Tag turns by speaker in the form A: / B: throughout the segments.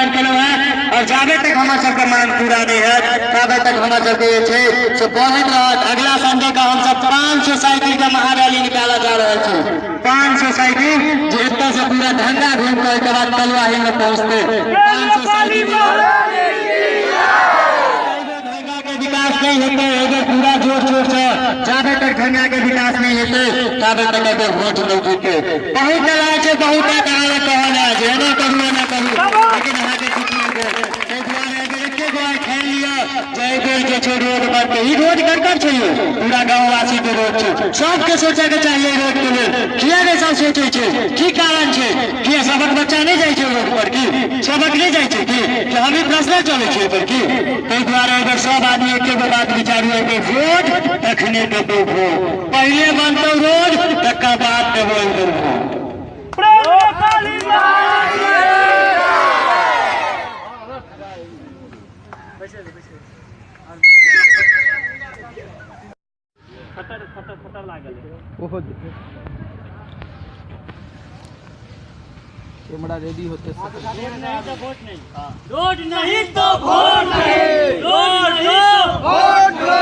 A: ऐलान करो है और जाबे तक हमारे सबका मांग पूरा नहीं है तबे तक हमारे सबके ये छे सो बढ़त रहत। अगला संडे का हम सब 500 साइकिल का महारैली निकाला जा रहा है। 500 साइकिल जितने से पूरा ढंगा घूम कर के बाद तलवाही में पहुंचते 500 साइकिल विकास नहीं होते एगो पूरा जोर शोर से जाबे तक ढंगा के विकास नहीं होते तबे तक एगो वोट नहीं जीते। बहुत लड़ाई से बहुत कहां कहला जे ना करू ना करू लेकिन यहां के कुछ नहीं दे ए द्वारा अगर एके गो खेल लिया जय गोल के छोड़ रोड पर पे ही रोड कर चाहिए पूरा गांव वासी के रोड छे सबके सोचे के चाहिए रोड के लिए किया ने सब सोचे छे की कारण छे कि सबक बच्चा नहीं जाय छे रोड पर की सबक नहीं जाय छे कि हम ही प्रश्न चले छे पर की तै द्वारा अगर सब आदमी एके गो बात विचारू के वोट रखने के दो वोट पहले बनतो रोड तक्का बात देबो इधर खतर लागल ओहो कैमरा रेडी होते रोड नहीं तो वोट नहीं रोड दो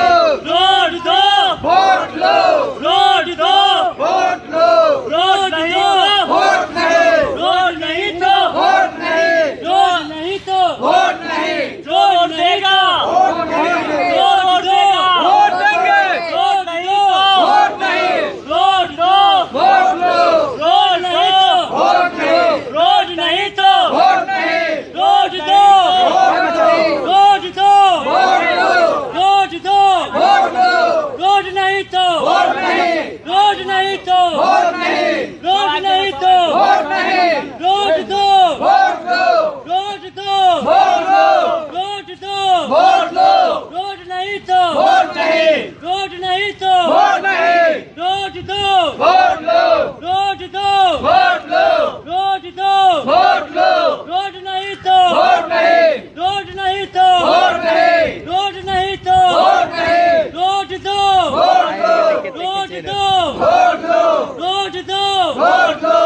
A: रोड दो वोट लो रोड दो वोट लो रोड दो वोट नहीं रोड नहीं तो वोट नहीं रोड नहीं तो वोट नहीं रोड देगा वोट नहीं रोड देगा वोट देंगे रोड नहीं वोट नहीं रोड दो वोट लो रोड नहीं वोट नहीं रोड नहीं तो वोट नहीं रोड दो रोड दो रोड दो वोट लो रोड नहीं तो वोट नहीं रोड नहीं तो वोट नहीं रोड नहीं तो वोट नहीं रोड दो वोट लो रोड दो वोट लो रोड दो वोट लो रोड नहीं तो वोट नहीं रोड नहीं तो वोट नहीं रोड दो वोट लो रोड दो वोट लो रोड दो वोट लो रोड नहीं तो वोट नहीं रोड नहीं तो वोट नहीं रोड नहीं तो वोट नहीं रोड दो वोट लो रोड दो वोट लो रोड दो वोट लो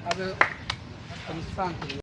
A: अब